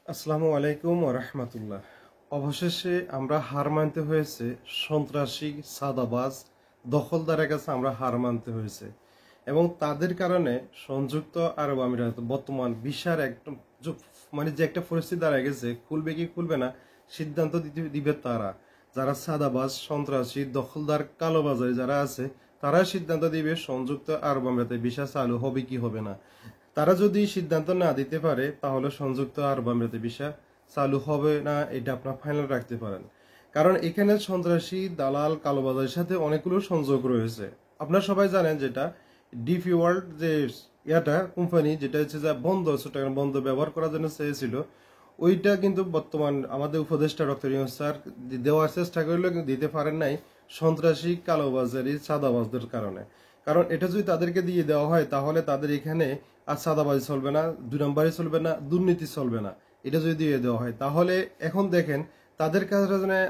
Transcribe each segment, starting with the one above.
আসসালামু আলাইকুম ওয়া রাহমাতুল্লাহ। অবশেষে আমরা হার মানতে হয়েছে সন্ত্রাসী, সাদাবাজ, দখলদারের কাছে আমরা হার মানতে হয়েছে এবং তাদের কারণে সংযুক্ত আরব আমিরাত বর্তমান বিশ্বের একদম যে একটা পরিস্থিতি দাঁড়ায় গেছে, খুলবে কি খুলবে না সিদ্ধান্ত দিবে তারা। যারা সাদাবাজ, সন্ত্রাসী, দখলদার, কালোবাজারি যারা আছে তারা সিদ্ধান্ত দিবে সংযুক্ত আরব আমিরাতে ভিসা চালু হবে কি হবে না। তারা যদি সিদ্ধান্ত না দিতে পারে তাহলে সংযুক্ত আরব আমিরাতে ভিসা চালু হবে না, এটা আপনার ফাইনাল রাখতে পারেন। কারণ এখানে সন্ত্রাসী, দালাল, কালোবাজারের সাথে অনেকগুলো সংযোগ রয়েছে। আপনারা সবাই জানেন যেটা ডিপি ওয়ার্ল্ড যে কোম্পানি যেটা হচ্ছে যে বন্ধ ছোটখাটো বন্ধ ব্যবহার করার জন্য চেয়েছিল, ওইটা কিন্তু বর্তমান আমাদের উপদেষ্টা ডক্টর ইউনূস স্যার দেওয়ার চেষ্টা করলেও কিন্তু দিতে পারেন নাই সন্ত্রাসী, কালোবাজারি, সাদাবাজদের কারণে। কারণ এটা যদি তাদেরকে দিয়ে দেওয়া হয় তাহলে তাদের এখানে আর সাদাবাজি চলবে না, দুই নম্বরই চলবে না, দুর্নীতি চলবে না। এটা যদি দিয়ে দেওয়া হয় তাহলে এখন দেখেন তাদের কাছে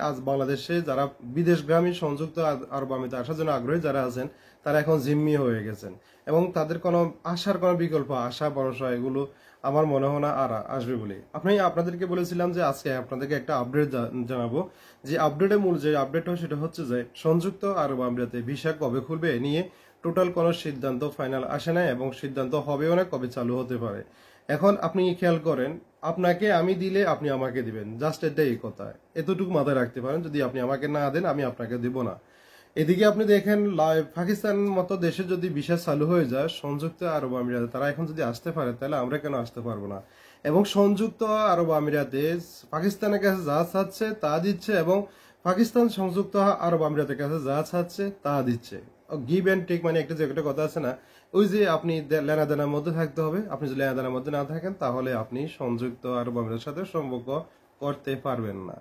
আজ বাংলাদেশে যারা বিদেশগামী সংযুক্ত আরব আমিরাতে আসার জন্য আগ্রহী যারা আছেন তারা এখন জিম্মি হয়ে গেছেন এবং তাদের কোনো আসার কোনো বিকল্প, আশা ভরসা এগুলো আমার মনে হয় না আর আসবে বলে। আপনাদেরকে বলেছিলাম যে আজকে আপনাদেরকে একটা আপডেট জানাবো। যে আপডেটের মূল যে আপডেট হয় সেটা হচ্ছে যে সংযুক্ত আরব আমিরাতে ভিসা কবে খুলবে এ নিয়ে টোটাল কোনো সিদ্ধান্ত ফাইনাল আসে না এবং সিদ্ধান্ত হবেও না কবে চালু হতে পারে। এখন আপনি খেয়াল করেন, আপনাকে আমি দিলে আপনি আমাকে দিবেন, জাস্ট এটাই কথা। এতটুকু মাথায় রাখতে পারেন, যদি আপনি আমাকে না দেন আমি আপনাকে দিব না। এদিকে আপনি দেখেন পাকিস্তান মতো দেশে যদি ভিসা চালু হয়ে যায় সংযুক্ত আরব আমিরাতে তারা এখন যদি আসতে পারে তাহলে আমরা কেন আসতে পারবো না। এবং সংযুক্ত আরব আমিরাতে পাকিস্তানের কাছে যা চাচ্ছে তা দিচ্ছে এবং পাকিস্তান সংযুক্ত আরব আমিরাতের কাছে যা চাচ্ছে তা দিচ্ছে। গিভ অ্যান্ড টেক মানে একটা যে একটা কথা আছে না, ওই যে আপনি লেনাদেনার মধ্যে থাকতে হবে। আপনি যদি লেনাদেনার মধ্যে না থাকেন তাহলে আপনি সংযুক্ত আরব আমিরাতের সাথে সম্পর্ক করতে পারবেন না।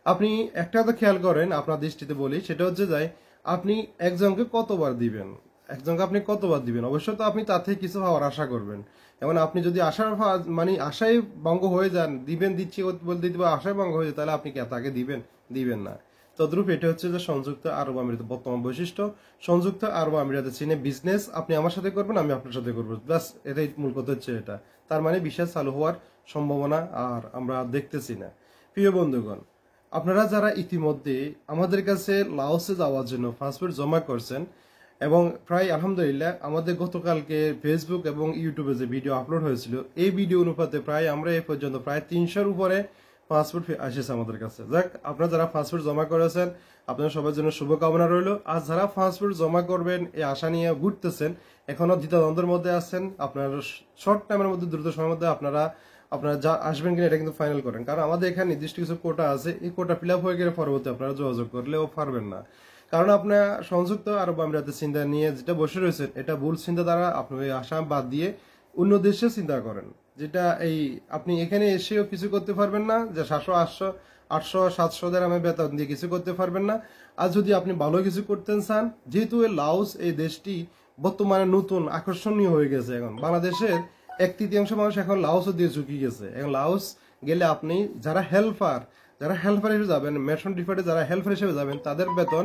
আপনি একটা কথা খেয়াল করেন, আপনার দৃষ্টিতে বলি, সেটা হচ্ছে যাই আপনি একজনকে কতবার দিবেন, একজনকে আপনি কতবার দিবেন। অবশ্য তো আপনি তার থেকে কিছু হওয়ার আশা করবেন। এবং আপনি যদি আশার মানে আশায় ভঙ্গ হয়ে যান, দিবেন দিচ্ছি বলতে দিতে আশায় ভঙ্গ হয়ে যায় তাহলে আপনি তাকে দিবেন দিবেন না। তদ্রূপ এটা হচ্ছে যে সংযুক্ত আরব আমিরাত বর্তমান বৈশিষ্ট্য। সংযুক্ত আরব আমিরাতে চীনে বিজনেস আপনি আমার সাথে করবেন, আমি আপনার সাথে করবো, ব্যাস এটাই মূল কথা হচ্ছে এটা। তার মানে বিশ্বাস চালু হওয়ার সম্ভাবনা আর আমরা দেখতেছি না। প্রিয় বন্ধুগণ, আপনারা যারা ইতিমধ্যে আমাদের কাছে লাওসে যাওয়ার জন্য পাসপোর্ট জমা করছেন এবং প্রায় আলহামদুলিল্লাহ আমাদের গতকালকে ফেসবুক এবং ইউটিউবে যে ভিডিও আপলোড হয়েছিল এই ভিডিও অনুপাতে প্রায় আমরা এ পর্যন্ত প্রায় 300-র উপরে পাসপোর্ট আসেছে আমাদের কাছে। যাক, আপনারা যারা পাসপোর্ট জমা করেছেন আপনার সবার জন্য শুভকামনা রইল। আর যারা পাসপোর্ট জমা করবেন এই আশা নিয়ে ঘুরতেছেন, এখনো দ্বিধাদ্বন্দ্বের মধ্যে আছেন, আপনার শর্ট টাইমের মধ্যে দ্রুত সময়ের মধ্যে আপনারা যা আসবেন কিনা এটা কিন্তু ফাইনাল করেন। কারণ আমাদের এখানে নির্দিষ্ট কিছু কোটা আছে, এই কোটা ফিল আপ হয়ে গেলে পরবর্তী আপনারা যোগাযোগ করলেও পারবেন না। কারণ আপনার সংযুক্ত আরব আমিরাতের চিন্তা নিয়ে যেটা বসে রয়েছেন এটা ভুল চিন্তা দ্বারা আপনি ওই আসাম বাদ দিয়ে অন্য দেশে চিন্তা করেন, যেটা এই আপনি এখানে এসেও কিছু করতে পারবেন না, যে 700, 800, 700 দেরহামের বেতন দিয়ে কিছু করতে পারবেন না। আর যদি আপনি ভালো কিছু করতেন চান, যেহেতু লাওস এই দেশটি বর্তমানে নতুন আকর্ষণীয় হয়ে গেছে, এখন বাংলাদেশের 1/3 মানুষ এখন লাওসও দিয়ে ঝুঁকি গেছে। এখন লাওস গেলে আপনি যারা হেল্পার হিসেবে যাবেন, মেশন ডিপার্টে যারা হেল্পার হিসেবে যাবেন তাদের বেতন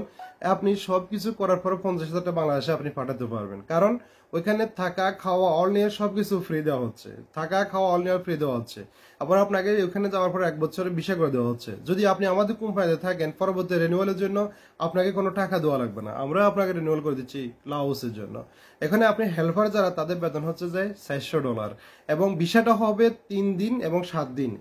আপনি সবকিছু করার পর 50,000 টাকা বাংলাদেশে আপনি পাঠাতে পারবেন। কারণ ওইখানে থাকা খাওয়া অল নিয়ে সবকিছু ফ্রি দেওয়া হচ্ছে, থাকা খাওয়া অল নিয়ে ফ্রি দেওয়া হচ্ছে। আবার আপনাকে ওখানে যাওয়ার পর 1 বছরের ভিসা করে দেওয়া হচ্ছে। যদি আপনি আমাদের কোম্পানিতে থাকেন পরবর্তী রিনিউয়ালের জন্য আপনাকে কোনো টাকা দেওয়া লাগবে না, আমরা আপনাকে রিনিউয়াল করে দিচ্ছি লাওসের জন্য। এখানে আপনি হেল্পার যারা তাদের বেতন হচ্ছে যে $400 এবং ভিসাটা হবে 3 দিন এবং 7 দিন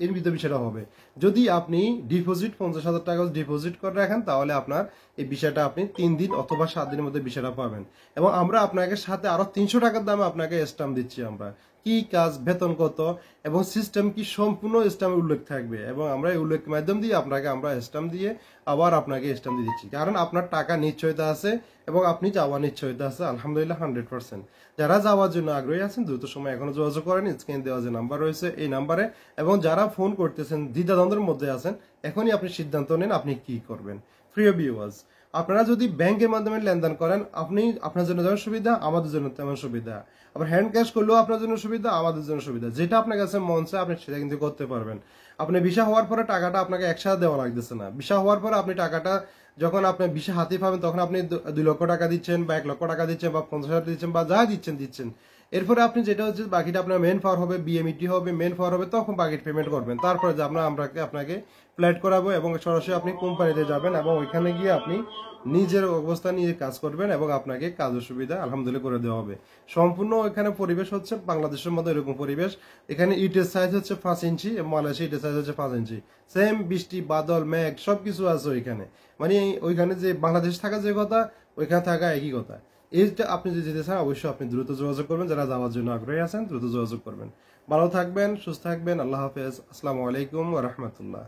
এর ভিতরে ভিসাটা হবে। যদি আপনি ডিপোজিট 50,000 টাকা ডিপোজিট করে রাখেন তাহলে আপনার এই ভিসাটা আপনি 3 দিন অথবা 7 দিনের মধ্যে ভিসাটা পাবেন। এবং আমরা আপনাকে সাথে আরো 300 টাকার দামে আপনাকে স্ট্যাম্প দিচ্ছি। আমরা কি কাজ, বেতন কত এবং সিস্টেম কি সম্পূর্ণ স্ট্যাম্পে উল্লেখ থাকবে এবং আমরা এই উল্লেখ মাধ্যম দিয়ে আপনাকে আমরা স্ট্যাম্প দিয়ে আবার আপনাকে স্ট্যাম্প দিয়ে দিচ্ছি। কারণ আপনার টাকা নিশ্চয়তা আছে এবং আপনি যাওয়ার নিশ্চয়তা আছে আলহামদুলিল্লাহ 100%। যারা যাওয়ার জন্য আগ্রহী আছেন দ্রুত সময় এখনো যোগাযোগ করেন, স্ক্রিনে দেওয়া যে নাম্বার রয়েছে এই নাম্বারে। এবং যারা ফোন করতেছেন দ্বিধাদ্বন্দ্বের মধ্যে আছেন, এখনই আপনি সিদ্ধান্ত নেন আপনি কি করবেন। প্রিয় ভিউয়ার্স, আপনারা যদি ব্যাংকের মাধ্যমে লেনদেন করেন আপনার জন্য যেমন সুবিধা আমাদের জন্য তেমন সুবিধা। আবার হ্যান্ড ক্যাশ করলেও আপনার জন্য সুবিধা আমাদের জন্য সুবিধা। যেটা আপনার কাছে মন চায় আপনি সেটা কিন্তু করতে পারবেন। আপনি ভিসা হওয়ার পরে টাকাটা আপনাকে একসাথে দেওয়া লাগতেছে না। ভিসা হওয়ার পরে আপনি টাকাটা যখন আপনি ভিসা হাতে পাবেন তখন আপনি 2 লক্ষ টাকা দিচ্ছেন বা 1 লক্ষ টাকা দিচ্ছেন বা 50,000 দিচ্ছেন বা যা দিচ্ছেন এরপরে আপনি যেটা হচ্ছে বাকিটা আপনার মেন পাওয়ার হবে, বিএমইটি হবে, মেন পাওয়ার হবে, তখন বাকি পেমেন্ট করবেন। তারপরে যে আপনাকে ফ্লাইট করাবো এবং সরাসরি আপনি কোম্পানিতে যাবেন এবং ওইখানে গিয়ে আপনি নিজের অবস্থা নিয়ে কাজ করবেন এবং আপনাকে কাজের সুবিধা আলহামদুলিল্লাহ করে দেওয়া হবে। সম্পূর্ণ এখানে পরিবেশ হচ্ছে বাংলাদেশের মতো এরকম পরিবেশ। এখানে ইটের সাইজ হচ্ছে 5 ইঞ্চি, মালয়েশিয়া ইটের সাইজ হচ্ছে 5 ইঞ্চি। সেম বৃষ্টি বাদল মেঘ সবকিছু আছে ওইখানে। মানে ওইখানে যে বাংলাদেশ থাকা যে কথা, ওইখানে থাকা একই কথা। এইটা আপনি যদি যেতে চান অবশ্যই আপনি দ্রুত যোগাযোগ করবেন। যারা যাওয়ার জন্য আগ্রহী আছেন দ্রুত যোগাযোগ করবেন। ভালো থাকবেন, সুস্থ থাকবেন। আল্লাহ হাফেজ। আসসালামু আলাইকুম ওয়া রাহমাতুল্লাহ।